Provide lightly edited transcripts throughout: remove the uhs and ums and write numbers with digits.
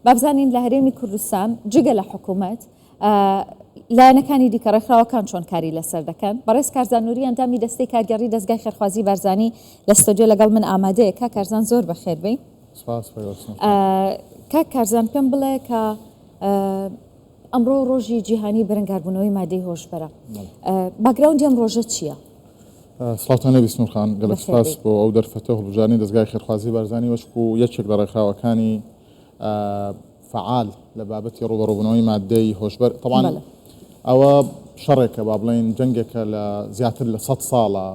بابزانین لە هەرێمی کوردستان جگە لە حکوومەت لایەنەکانی دیکە ڕێکخراوەکان چۆن کاری لەسەر دەکەن. بەڕێز کارزان نووری ئەندامی دەستەی کارگەڕی دەستگای خێرخوازی بارزانی لە ستۆدیۆ لەگەڵ من ئامادەیە. کا کارزان زۆر بەخێر بێی. کاک کارزان پێم بڵێ کە ئەمڕۆ ڕۆژی جیهانی بەرەنگاربوونەوەی مادەی هۆشبەرە. باگراوندی ئەم ڕۆژە چییە؟ سڵاتانە بیسنوور خان گەلک سپاس بۆ ئەو دەرفەتە هەڵبژارنی دەستگای خێرخوازی بارزانی وەشک و یەکێک لە ڕێکخراوەکانی فعال لە بابەتی ڕوبەڕووبوونەوەی مادەی هۆشبەر. طبعاً ئەوە شەڕێکە با بڵێن جەنگێکە لە زیاتر لە 100 ساڵە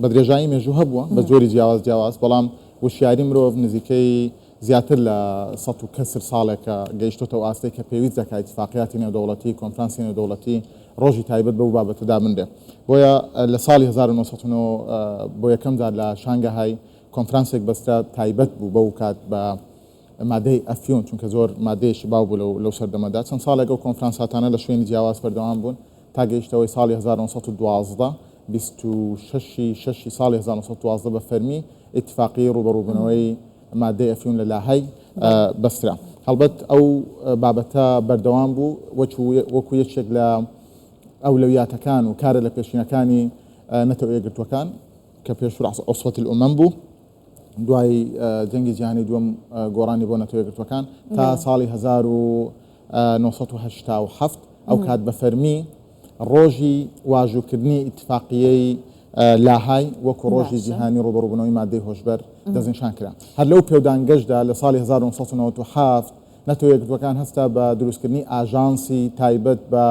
بە درێژایی مێژوو هەبووە بە زۆری جیاواز بەڵام وشیاری مرۆڤ نزیکەی زیاتر لە 100 و کەسر ساڵێکە گەیشتۆتەوە ئاستەی کە پێویست دەکات ئیتفاقیاتی نێودەوڵەتی کۆنفرانسی نێودەوڵەتی ڕۆژی تایبەت بەو بابەتەدا بندێ. بۆیە لە ساڵی 1990 بۆ یەکەم جار لە شانگەهای کۆنفرانسێک بەسترا تایبەت بوو بەو کات بە مادەی ئەفیۆن چونکە زۆر مادەیەشی باو بوو لەو سەردەمەدا. چەند ساڵێک ئەو کۆنفرانساتانە لە شوێنی جیاواز بەردەوام بوون تا گەیشتەوەی ساڵی 1912 26 ساڵی 1912 بە فەرمی ئیتفاقی ڕوبەڕووبوونەوەی مادەی ئەفیۆن لە لاهەی بەسترا. هەڵبەت ئەو بابەتە بەردەوام بوو وەکو یەکێک لە ئەولەویاتەکان و کارە لە پێشینەکانی نەتەوە یەکگرتووەکان کە پێشوو ئەوسەتی الئومەم بوو دوای جەنگی جیهانی دووەم گۆڕانی بۆ نەتەوە یەکگرتووەکان تا ساڵی 1987 ئەو کات بە فەرمی ڕۆژی واژووکردنی ئیتفاقیەی لاهای وەکو ڕۆژی جیهانی ڕوبەڕووبوونەوەی مادەی هۆشبەر دەستنیشان کرا. هەر لەو پێودانگەشدا لە ساڵی 1997 نەتەوە یەکگرتووەکان هەستا بە دروستکردنی ئاژانسی تایبەت بە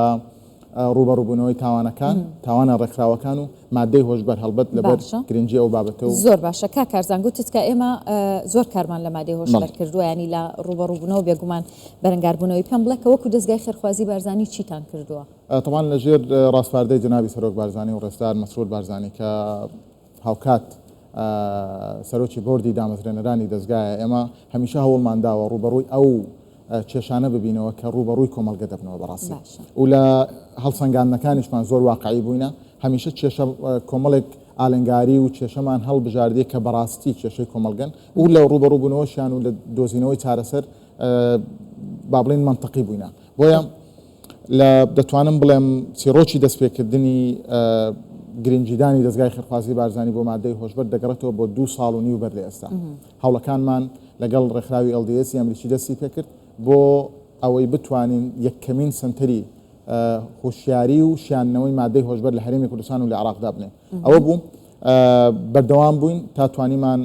ڕوبەڕووبوونەوەی تاوانەکان تاوانە ڕێکخراوەکان و مادەی هۆشبەر هەڵبەت لەبەر گرنگی ئەو بابەتە و زۆر باشە. کا کارزان گوتت کە ئێمە زۆر کارمان لە مادەی هۆشبەر کردووە ینی لە ڕوبەڕووبوونەوە بێگومان بەرەنگاربوونەوەی پێم بڵێ کە وەکو دەستگای خێرخوازی بارزانی چیتان کردووە؟ طبعاً لەژێر ڕاستپاردەی جەنابی سەرۆک بارزانی و ڕێستار مەسعود بارزانی کە هاوکات سەرۆکی بۆردی دامەزرێنەرانی دەستگایە ئێمە هەمیشە هەوڵمانداوە ڕوبەڕووی ئەو کێشانە ببینەوە کە ڕوبەڕووی کۆمەڵگە دەبنەوە بەڕاستی و لە هەڵسەنگاندنەکانیشمان زۆر واقعی بووینە. هەمیشە کێشە کۆمەڵێک ئالنگاری و کێشەمان هەڵبژاردێ کە بەڕاستی کێشەی کۆمەڵگەن و لە ڕوبەڕووبوونەوەشیان و لە دۆزینەوەی چارەسەر با بڵێن مەنتەقی بووینە. بۆیە دەتوانم بڵێم چیرۆکی دەستپێکردنی گرنگیدانی دەستگای خێرخوازی بارزانی بۆ مادەی هۆشبەر دەگەڕێتەوە بۆ 2 ساڵ و نیو بەر لە ئێستا. هەوڵەکانمان لەگەڵ ڕێکخراوی LDS ئەمریکی دەستی پێکرد بۆ ئەوەی بتوانین یەکەمین سنتەری هۆشیاری و شیاننەوەی مادەی هۆشبەر لە هەرێمی کوردستان و لە عێراقدا بنێ. ئەوە بوو بەردەوام بووین تا توانیمان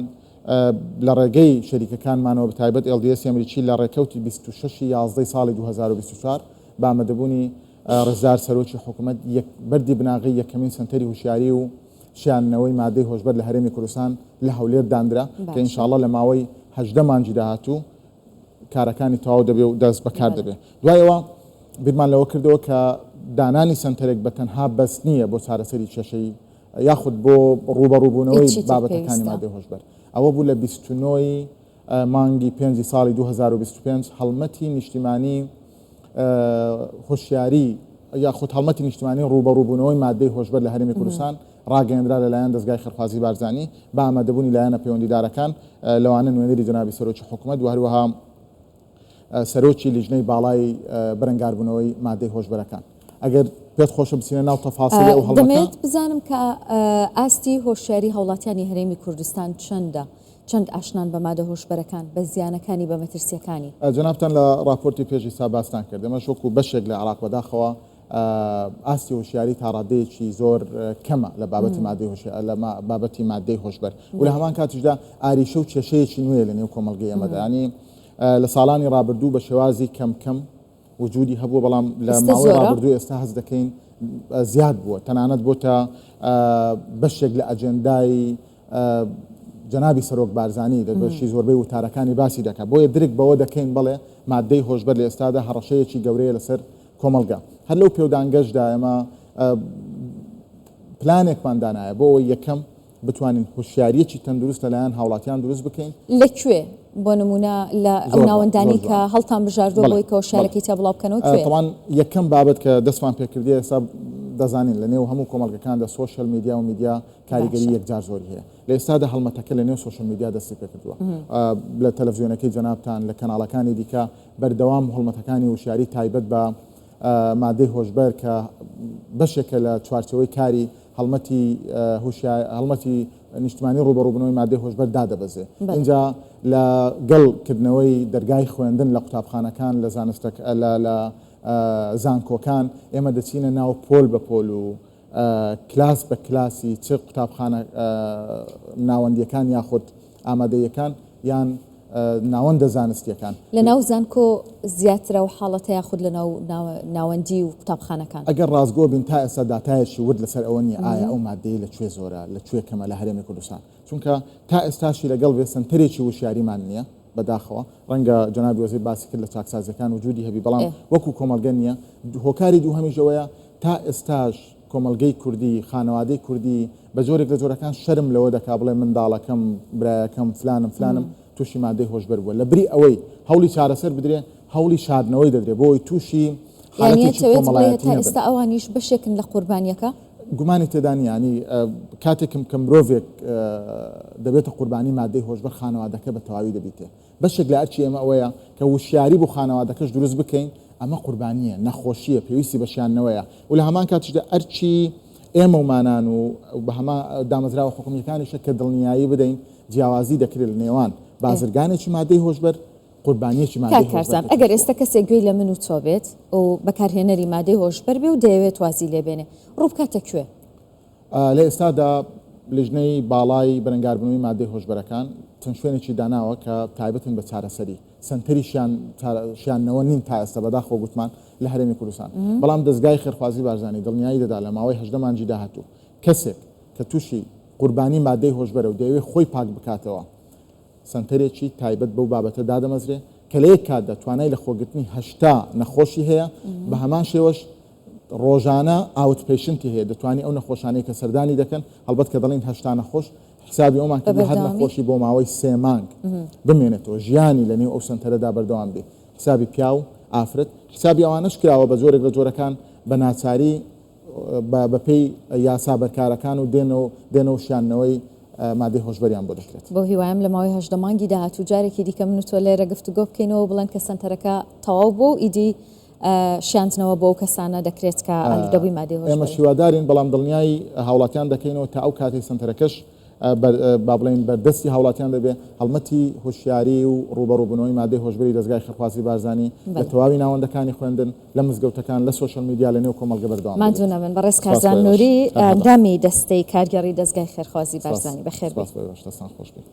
لە ڕێگەی شەریکەکانمانەوە بەتایبەت LDS ئەمریکی لە ڕێکەوتی 26/11 ساڵی 2024 بە ئامادەبوونی ڕزگار سەرۆکی حکوومەت بەردی بناغی یەکەمین سنتەری هوشیاری و شیاننەوەی مادەی هۆشبەر لە هەرێمی کوردستان لە هەولێر دانرا کە ئینشاءڵڵا لە ماوەی 18 مانگی داهاتوو کارەکانی تەواو دەبێ و دەست بەکار دەبێ. دوایەوە بیرمان لەوە کردەوە کە دانانی سنتەرێک بە تەنها بەس نییە بۆ چارەسەری کێشەی یاخود بۆ ڕوبەڕووبوونەوەی بابەتەکانی مادەی هۆشبەر. ئەوە بوو لە 29 مانگی 5 ساڵی 2025 هەڵمەتی نیشتیمانی هۆشیاری یاخود هەڵمەتی نیشتیمانی ڕوبەڕووبوونەوەی مادەی هۆشبەر لە هەرێمی کوردستان ڕاگەیەندرا لەلایەن دەستگای خێرخوازی بارزانی بە ئامادەبوونی لایەنە پەیوەندیدارەکان لەوانە نوێنەری جەنابی سەرۆکی حکوومەت و هەروەها سەرۆکی لیژنەی باڵای بەرەنگاربوونەوەی مادەی هۆشبەرەکان. ئەگەر پێت خۆشە بچینە ناو تەفاسیلی ئەو هەڵمەتە دەمەوێت بزانم کە ئاستی هۆشیاری هاوڵاتیانی هەرێمی کوردستان چەندە؟ چەند ئاشنان بە مادە هۆشبەرەکان بە زیانەکانی بە مەترسیەکانی؟ جەنابتان لە راپۆرتی پێشی ساباستان کرد ئەمە شۆک و بەشێک لە عێراق بەداخەوە ئاستی هۆشیاری تا ڕادەیەکی زۆر کەمە لە بابەتی مادەی هۆشبەر و لە هەمان کاتیشدا ئاریشە و کێشەیەکی نوێ لە نێو کۆمەڵگەی ئێمەدا. ینی لە ساڵانی ڕابردوو بە شێوازی کەم وجودی هەبووە بەڵام لە ماوەی ڕابردوو ئێستا هەست دەکەین زیاد بووە تەنانەت بۆتە بەشێک لە ئەجێندای جەنابی سەرۆک بارزانی لە بەشی زۆربەی وتارەکانی باسی دەکات. بۆیە درک بەوە دەکەین بڵێ مادەی هۆشبەر لە ئێستادا هەڕەشەیەکی گەورەیە لەسەر کۆمەڵگا. هەر لەو پێودانگەشدا ئێمە پلانێکمان دانایە بۆ ئەوەی یەکەم بتوانین هوشیاریەکی تەندروست لەلایەن هاوڵاتیان دروست بکەین. لەکوێ بۆ نمونە لە ئەو ناوەندانی کە هەڵتان بژاردووە بۆی کە هۆشیارەکەی تا بڵاو بکەنەوە کوێ؟ طبعاً یەکەم بابەت کە دەستمان پێکردی ئێستا دەزانین لە نێو هەموو کۆمەڵگەکاندا سوشال میدیا و میدیا کاریگەری یەکجار زۆری هەیە لە ئێستادا هەڵمەتەکە لە نێو سوشال میدیا دەستی پێ کردووە لە تەلەڤیزیۆنەکەی جەنابتان لە کەناڵەکانی دیکە بەردەوام هەڵمەتەکانی وشیاری تایبەت بە مادەی هۆشبەر کە بەشێکە لە چوارچەوەی کاری هەڵمەتی نیشتمانی ڕوبەڕووبوونەوەی مادەی هۆشبەر دادەبەزێ اینجا لە گەڵکردنەوەی دەرگای خوێندن لە قوتابخانەکان لە زانستەکە لە زانکۆکان ئێمە دەچینە ناو پۆل بە پۆل و کلاس بە کلاسی چ قوتابخانە ناوەندیەکان یاخود ئامادەیەکان یان ناوەندە زانستیەکان لە ناو زانکۆ زیاترە و حاڵەتە یاخود لە ناوەندی و قوتابخانەکان ئەگەر ڕازگۆ بین تا ئێستا داتایەکی ورد لەسەر ئەوە نیە ئایا ئەو مادەی لەکوێ زۆرە لەکوێ کەمە لە هەرێمی کوردستان چونکە تا ئێستاشی لەگەڵ بێ سنتەرێکی وشیاریمان نییە بەداخەوە ڕەنگە جەنابی وەزیر باسی کرد لە چاکسازەکان وجودی هەبی بەڵام وەکو کۆمەلگە نییە هۆکاری دووهەمیشەوەیە تا ئێستاش کۆمەلگەی کوردی خانەوادەی کوردی بە جۆرێک لە جۆرەکان شەرم لەوە دەکا بڵێ منداڵەکەم برایەکەم فلانم تووشی مادەی هۆشبەر بووە لە بری ئەوەی هەوڵی چارەسەر بدرێ هەوڵی شاردنەوەی دەدرێت بۆی تووشی تا ئێستا ئەوانیش بەشێکن لە قوربانیەکە گومانی تێدانی ینی کاتێکم کە مرۆڤێک دەبێتە قوربانی مادەی هۆشبەر خانەوادەکە بە تەواوی دەبیتێ بەشێک لە ئەرچی ئێمە ئەوەیە کە وشیاری بۆ خانەوادەکەش دروست بکەین ئەمە قوربانیە نەخۆشیە پێویستی بەشیانەوەیە و لە هەمان کاتیشدا ئەرچی ئێمە ومانان و بە هەما دامەزراوە حکومیەکانیشە کە دڵنیایی بدەین جیاوازی دەکرێت لە نێوان بازرگانێکی مادەی هۆشبەر قوربانیەکی مادەی هۆشبەر ئەگەر ئێستا کەسێک گوێی لە من و تۆ بێت و بەکارهێنەری مادەی هۆشبەر بێ و دەیەوێت وازی لێبێنێ ڕووبکاتە کوێ لە ئێستادا لیژنەی باڵای بەرەنگاربوونەوەی مادەی هۆشبەرەکان چەند شوێنێکی داناوە کە تایبەتن بە چارەسەری سنتەری شیانەوە نین تا ئێستا بەداخەوە گوتمان لە هەرێمی کوردستان بەڵام دەستگای خێرخوازی بارزانانی دڵنیایی دەدا لە ماوەی 18 مانگی داهاتوو کەسێک کە تووشی قوربانی مادەی هۆشبەرە و دەیەوێت خۆی پاک بکاتەوە سنتەرێکی تایبەت بەو بابەتە دادەمەزرێ کە لە یەک کاتدا توانای لە خۆگرتنی 80 نەخۆشی هەیە بە هەمان شێوەش ڕۆژانە ئاوت پێشنتی هەیە دەتوانانی ئەو نەخۆشانەی کە سەردانی دەکەن هەڵبەت کە دەڵین 80 نەخۆش حسابی ئەومان کە هەر نەخۆشی بۆ ماوەی 3 مانگ بمێنێتەوە ژیانی لە نێو ئەو سنتەرەدا بەردەوام بێ حسابی پیا و ئافرەت حسابی ئەوانەش کراوە بە جۆرێک لە جۆرەکان بە ناچاری بەپێی یاسا بەرکارەکان و دێنەوە شیانەوەی مادەی هۆشبەریان بۆ دەکرێت بۆ هیوایم لە ماوەی 18 مانگی داهاتوو جارێکی دیکە من و تۆ لێرە گفتوگۆ بکەینەوە بڵێن کە سنتەرەکە تەواو بۆ ئیدی شیانتنەوە بۆ کەسانە دەکرێت کە ئەلودەبووی مادەی هۆشبەر ئێمە شیوادارین بەڵام دڵنیایی هاوڵاتیان دەکەینەوە تا ئەو کاتی سنتەرەکەش با بڵێن بەردەستی هاوڵاتیان دەبێ هەڵمەتی هوشیاری و ڕوبەڕووبوونەوەی مادەی هۆشبەری دەستگای خێرخوازی بارزانانی لە تەواوی ناوەندەکانی خوێندن لە مزگەوتەکان لە سوشال میدیا لە نێو کۆمەڵگە بەردەوام مادوونە من بەڕێز کارزان نووری ئەندامی دەستەی کارگەڕی دەستگای خێرخوازی بارزانانی بەخێر بێت.